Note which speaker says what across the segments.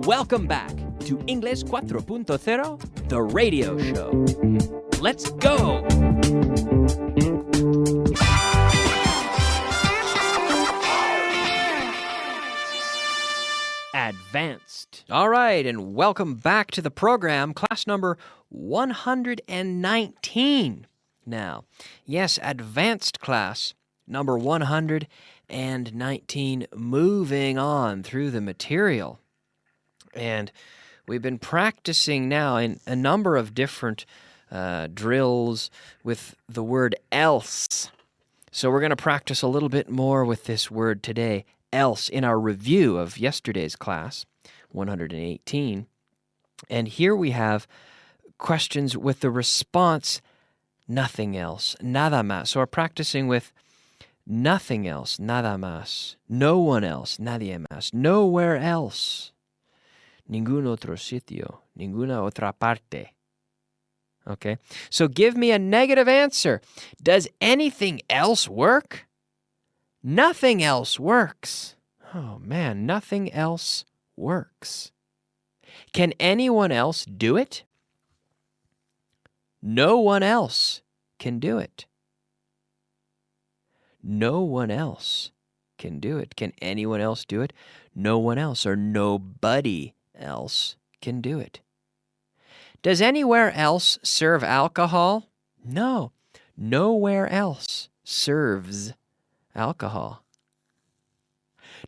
Speaker 1: Welcome back to Inglés 4.0, the radio show. Let's go! Advanced. All right, and welcome back to the program, class number 119. Now, yes, advanced class number 119, moving on through the material. And we've been practicing now in a number of different drills with the word else. So we're going to practice a little bit more with this word today, else, in our review of yesterday's class, 118. And here we have questions with the response, nothing else, nada más. So we're practicing with nothing else, nada más, no one else, nadie más, nowhere else, ningún otro sitio, ninguna otra parte. Okay, so give me a negative answer. Does anything else work? Nothing else works. Oh man, nothing else works. Can anyone else do it? No one else can do it. No one else can do it. Can anyone else do it? No one else or nobody else can do it. Does anywhere else serve alcohol? No. Nowhere else serves alcohol.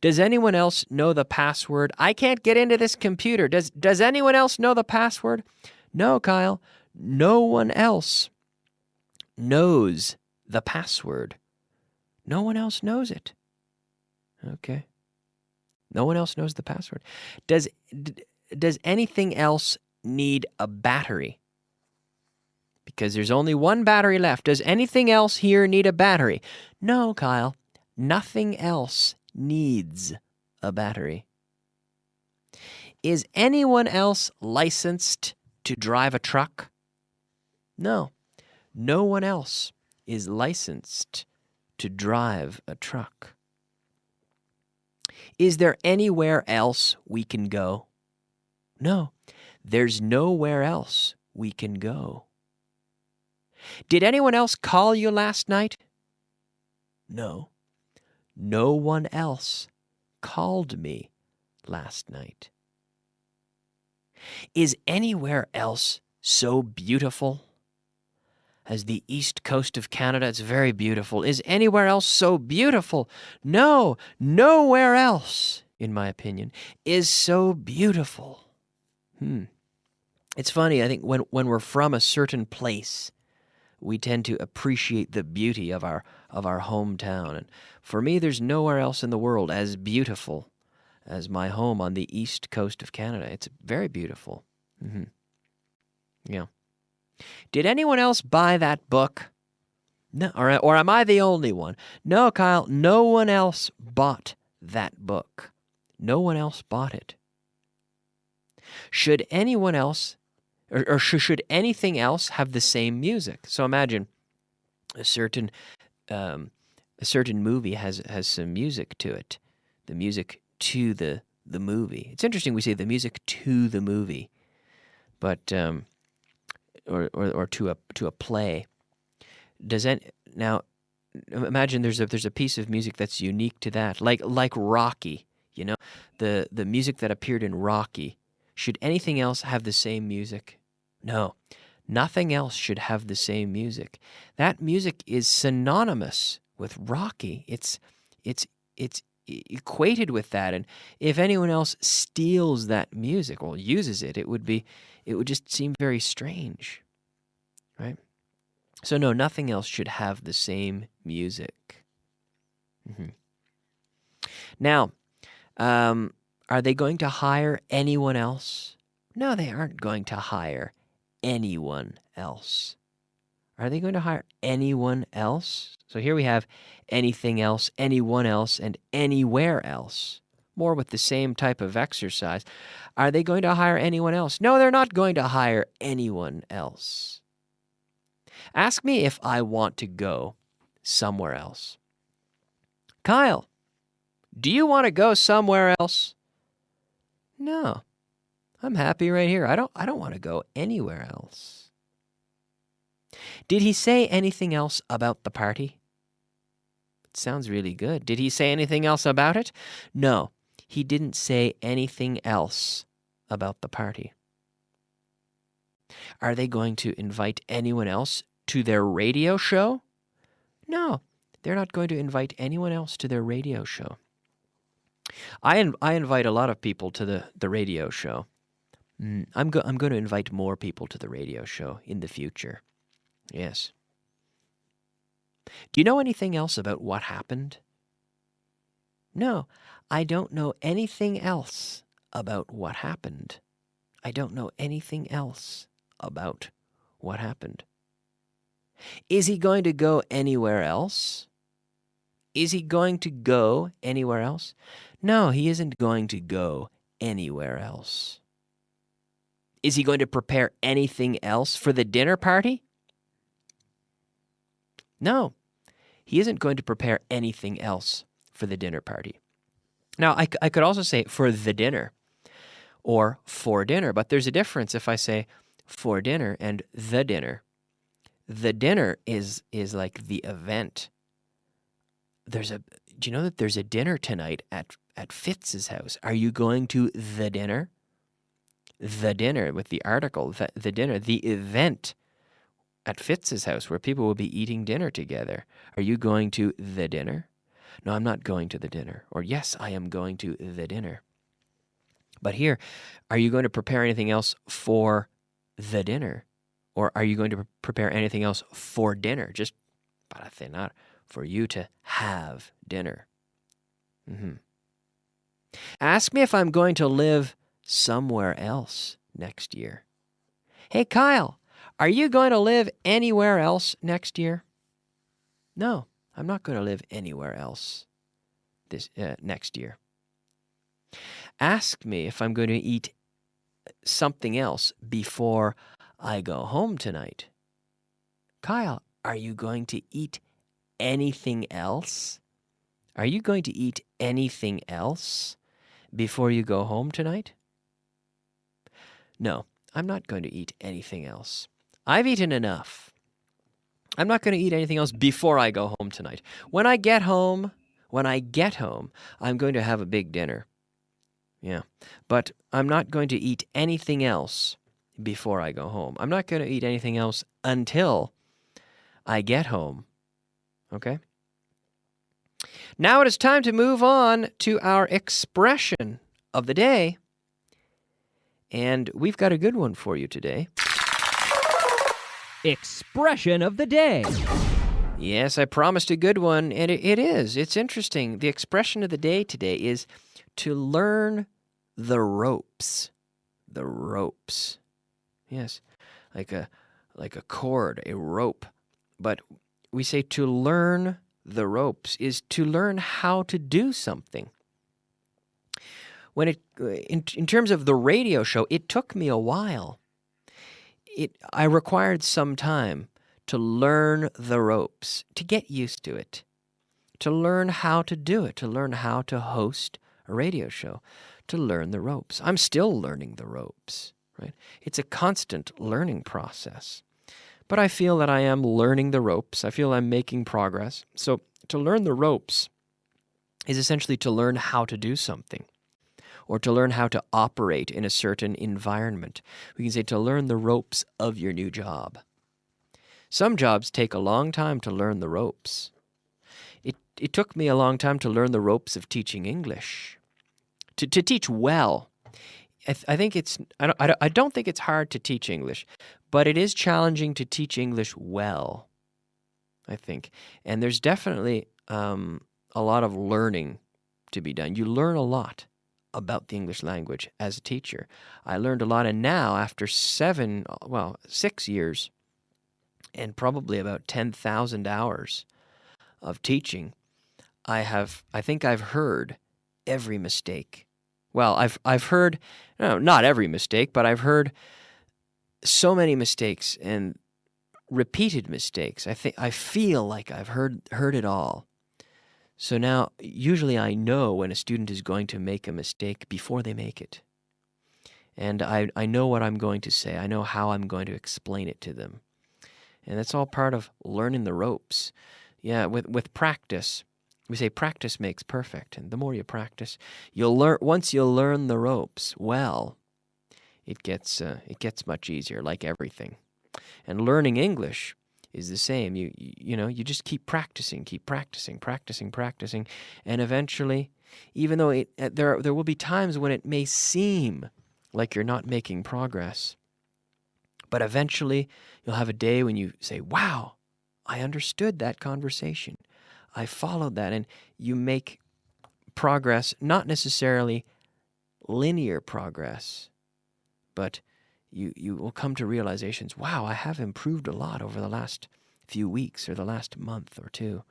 Speaker 1: Does anyone else know the password? I can't get into this computer. Does anyone else know the password? No, Kyle. No one else knows the password. No one else knows it. Okay. No one else knows the password. Does anything else need a battery? Because there's only one battery left. Does anything else here need a battery? No, Kyle. Nothing else needs a battery. Is anyone else licensed to drive a truck? No. No one else is licensed to drive a truck. Is there anywhere else we can go? No. There's nowhere else we can go. Did anyone else call you last night? No. No one else called me last night. Is anywhere else so beautiful as the east coast of Canada? It's very beautiful. Is anywhere else so beautiful? No, nowhere else, in my opinion, is so beautiful. It's funny, I think when we're from a certain place, we tend to appreciate the beauty of our hometown. And for me, there's nowhere else in the world as beautiful as my home on the east coast of Canada. It's very beautiful. Yeah. Did anyone else buy that book? No, or am I the only one? No, Kyle, no one else bought that book. No one else bought it. Should anyone else, or should anything else have the same music? So imagine a certain movie has some music to it. The music to the movie. It's interesting we say the music to the movie, but or to a play. Now imagine there's a piece of music that's unique to that, like Rocky. You know, the music that appeared in Rocky. Should anything else have the same music? No, nothing else should have the same music. That music is synonymous with Rocky. It's equated with that, and if anyone else steals that music or uses it, it would just seem very strange, right? So no, nothing else should have the same music. Now, are they going to hire anyone else? No, they aren't going to hire anyone else. Are they going to hire anyone else? So here we have anything else, anyone else, and anywhere else. More with the same type of exercise. Are they going to hire anyone else? No, they're not going to hire anyone else. Ask me if I want to go somewhere else. Kyle, do you want to go somewhere else? No, I'm happy right here. I don't want to go anywhere else. Did he say anything else about the party? It sounds really good. Did he say anything else about it? No, he didn't say anything else about the party. Are they going to invite anyone else to their radio show? No, they're not going to invite anyone else to their radio show. I invite a lot of people to the radio show. I'm going to invite more people to the radio show in the future. Yes. Do you know anything else about what happened? No, I don't know anything else about what happened. I don't know anything else about what happened. Is he going to go anywhere else? Is he going to go anywhere else? No, he isn't going to go anywhere else. Is he going to prepare anything else for the dinner party? No, he isn't going to prepare anything else for the dinner party. Now, I could also say for the dinner or for dinner, but there's a difference if I say for dinner and the dinner. The dinner is like the event. Do you know that there's a dinner tonight at Fitz's house? Are you going to the dinner? The dinner with the article, the dinner, the event at Fitz's house where people will be eating dinner together. Are you going to the dinner? No, I'm not going to the dinner. Or yes, I am going to the dinner. But here, are you going to prepare anything else for the dinner? Or are you going to prepare anything else for dinner? Just para cenar, for you to have dinner. Ask me if I'm going to live somewhere else next year. Hey, Kyle, are you going to live anywhere else next year? No, I'm not going to live anywhere else this next year. Ask me if I'm going to eat something else before I go home tonight. Kyle, are you going to eat anything else? Are you going to eat anything else before you go home tonight? No, I'm not going to eat anything else. I've eaten enough. I'm not going to eat anything else before I go home tonight. When I get home, I'm going to have a big dinner. Yeah, but I'm not going to eat anything else before I go home. I'm not going to eat anything else until I get home. Okay? Now it is time to move on to our expression of the day. And we've got a good one for you today.
Speaker 2: Expression of the day.
Speaker 1: Yes, I promised a good one, and it is. It's interesting. The expression of the day today is to learn the ropes. The ropes. Yes, like a cord, a rope. But we say to learn the ropes is to learn how to do something. When in terms of the radio show, it took me a while. I required some time to learn the ropes, to get used to it, to learn how to do it, to learn how to host a radio show, to learn the ropes. I'm still learning the ropes, right? It's a constant learning process. But I feel that I am learning the ropes. I feel I'm making progress. So to learn the ropes is essentially to learn how to do something, or to learn how to operate in a certain environment. We can say to learn the ropes of your new job. Some jobs take a long time to learn the ropes. It took me a long time to learn the ropes of teaching English. To teach well. I don't think it's hard to teach English, but it is challenging to teach English well, I think. And there's definitely a lot of learning to be done. You learn a lot about the English language as a teacher. I learned a lot, and now after 6 years and probably about 10,000 hours of teaching, I think I've heard every mistake. Well, I've heard, no, not every mistake, but I've heard so many mistakes and repeated mistakes. I feel like I've heard it all. So now, usually I know when a student is going to make a mistake before they make it. And I know what I'm going to say. I know how I'm going to explain it to them. And that's all part of learning the ropes. Yeah, with practice. We say practice makes perfect. And the more you practice, you'll learn. Once you learn the ropes well, it gets much easier, like everything. And learning English is the same. You just keep practicing, and eventually, even though there will be times when it may seem like you're not making progress, but eventually you'll have a day when you say, "Wow, I understood that conversation. I followed that," and you make progress, not necessarily linear progress, but you will come to realizations, wow, I have improved a lot over the last few weeks or the last month or two.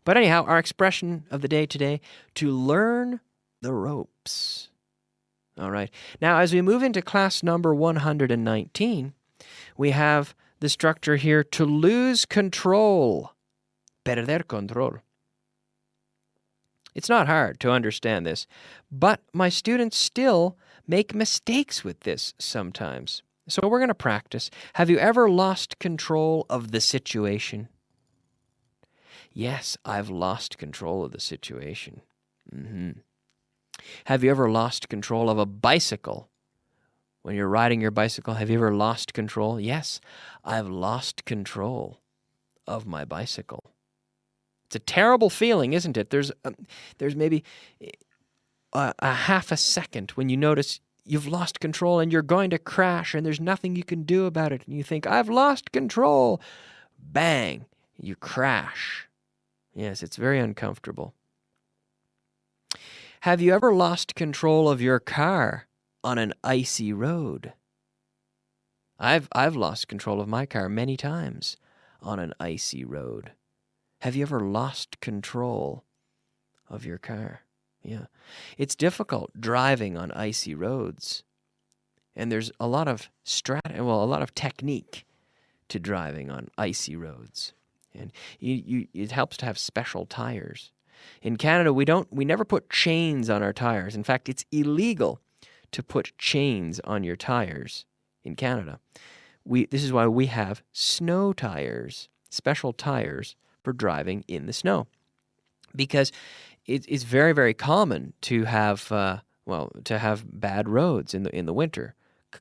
Speaker 1: But anyhow, our expression of the day today, to learn the ropes. All right. Now, as we move into class number 119, we have the structure here, to lose control. Perder control. It's not hard to understand this, but my students still make mistakes with this sometimes. So we're going to practice. Have you ever lost control of the situation? Yes, I've lost control of the situation. Have you ever lost control of a bicycle? When you're riding your bicycle, have you ever lost control? Yes, I've lost control of my bicycle. It's a terrible feeling, isn't it? There's maybe a half a second when you notice you've lost control and you're going to crash and there's nothing you can do about it. And you think, I've lost control. Bang, you crash. Yes, it's very uncomfortable. Have you ever lost control of your car on an icy road? I've lost control of my car many times on an icy road. Have you ever lost control of your car? Yeah. It's difficult driving on icy roads. And there's a lot of a lot of technique to driving on icy roads. And it helps to have special tires. In Canada, we never put chains on our tires. In fact, it's illegal to put chains on your tires in Canada. This is why we have snow tires, special tires for driving in the snow, because it's very, very common to have bad roads in the winter.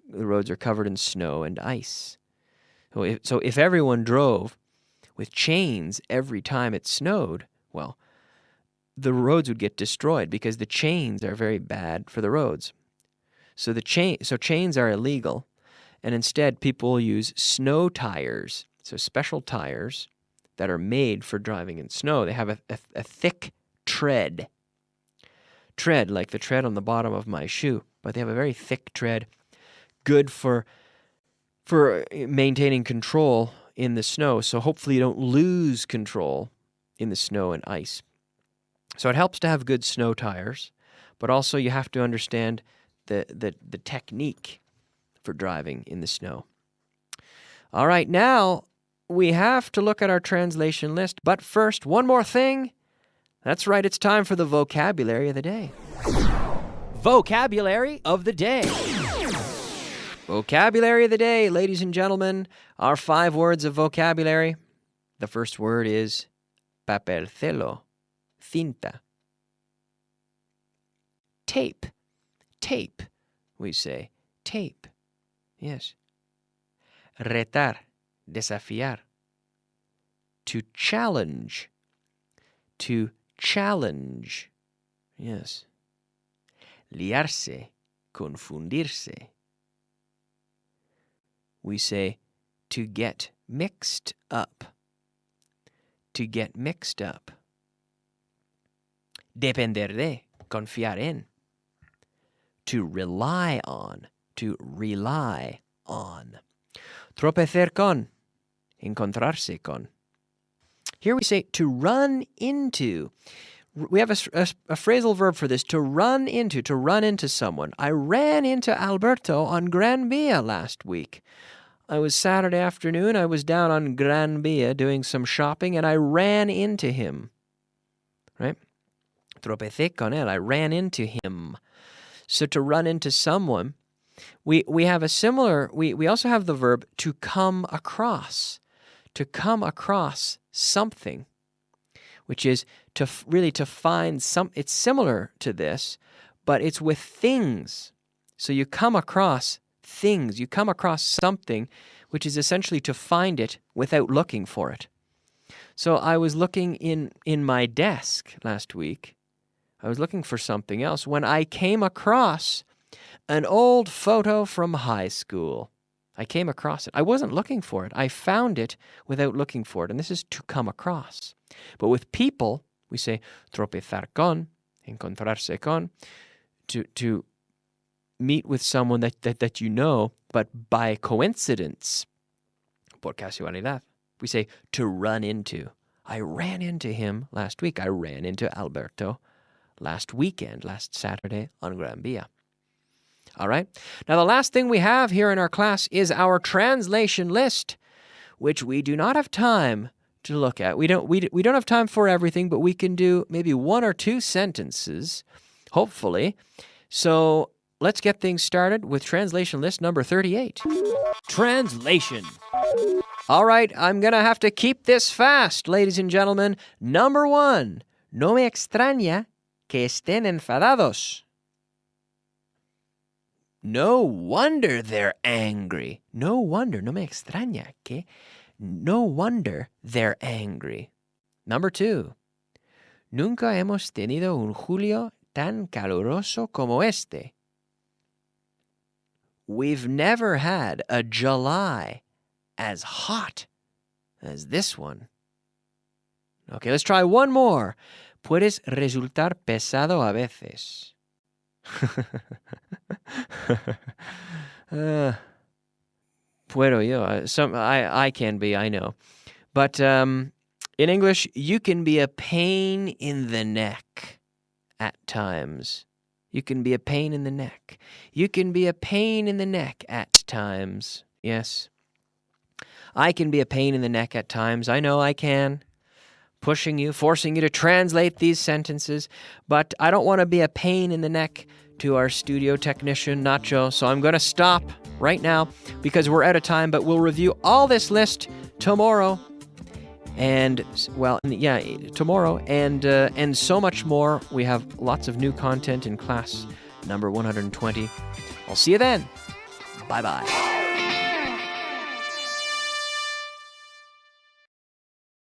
Speaker 1: The roads are covered in snow and ice. So if everyone drove with chains every time it snowed, well, the roads would get destroyed because the chains are very bad for the roads. So chains are illegal, and instead people use snow tires, so special tires that are made for driving in snow. They have a thick tread like the tread on the bottom of my shoe, but they have a very thick tread, good for maintaining control in the snow. So hopefully you don't lose control in the snow and ice. So it helps to have good snow tires, but also you have to understand the technique for driving in the snow. All right, now we have to look at our translation list, but first, one more thing. That's right, it's time for the vocabulary of the day.
Speaker 2: Vocabulary of the day.
Speaker 1: Vocabulary of the day, ladies and gentlemen, our 5 words of vocabulary. The first word is papel celo, cinta. Tape, tape, we say, tape, yes. Retar, desafiar. To challenge, yes. Liarse, confundirse. We say to get mixed up, Depender de, confiar en. To rely on, Tropecer con, encontrarse con. Here we say to run into. We have a phrasal verb for this, to run into someone. I ran into Alberto on Gran Via last week. It was Saturday afternoon. I was down on Gran Via doing some shopping, and I ran into him. Right? Tropecé con él. I ran into him. So to run into someone, we have a similar, we also have the verb to come across something, which is to really to find some, it's similar to this, but it's with things. So you come across things, you come across something, which is essentially to find it without looking for it. So I was looking in my desk last week. I was looking for something else when I came across an old photo from high school. I came across it. I wasn't looking for it. I found it without looking for it. And this is to come across. But with people, we say tropezar con, encontrarse con, to meet with someone that you know, but by coincidence, por casualidad. We say to run into. I ran into him last week. I ran into Alberto last weekend, last Saturday on Gran Via. All right. Now, the last thing we have here in our class is our translation list, which we do not have time to look at. We don't have time for everything, but we can do maybe 1 or 2 sentences, hopefully. So let's get things started with translation list number 38.
Speaker 2: Translation.
Speaker 1: All right, I'm going to have to keep this fast, ladies and gentlemen. Number 1, no me extraña que estén enfadados. No wonder they're angry. No wonder, no me extraña que, no wonder they're angry. Number 2, nunca hemos tenido un julio tan caluroso como este. We've never had a July as hot as this one. Okay, let's try one more. Puedes resultar pesado a veces. Puedo yo. I can be, I know. But in English, you can be a pain in the neck at times. You can be a pain in the neck. You can be a pain in the neck at times. Yes. I can be a pain in the neck at times. I know I can. Pushing you, forcing you to translate these sentences. But I don't want to be a pain in the neck to our studio technician, Nacho. So I'm going to stop right now because we're out of time. But we'll review all this list tomorrow. And, well, yeah, tomorrow. And so much more. We have lots of new content in class number 120. I'll see you then. Bye-bye.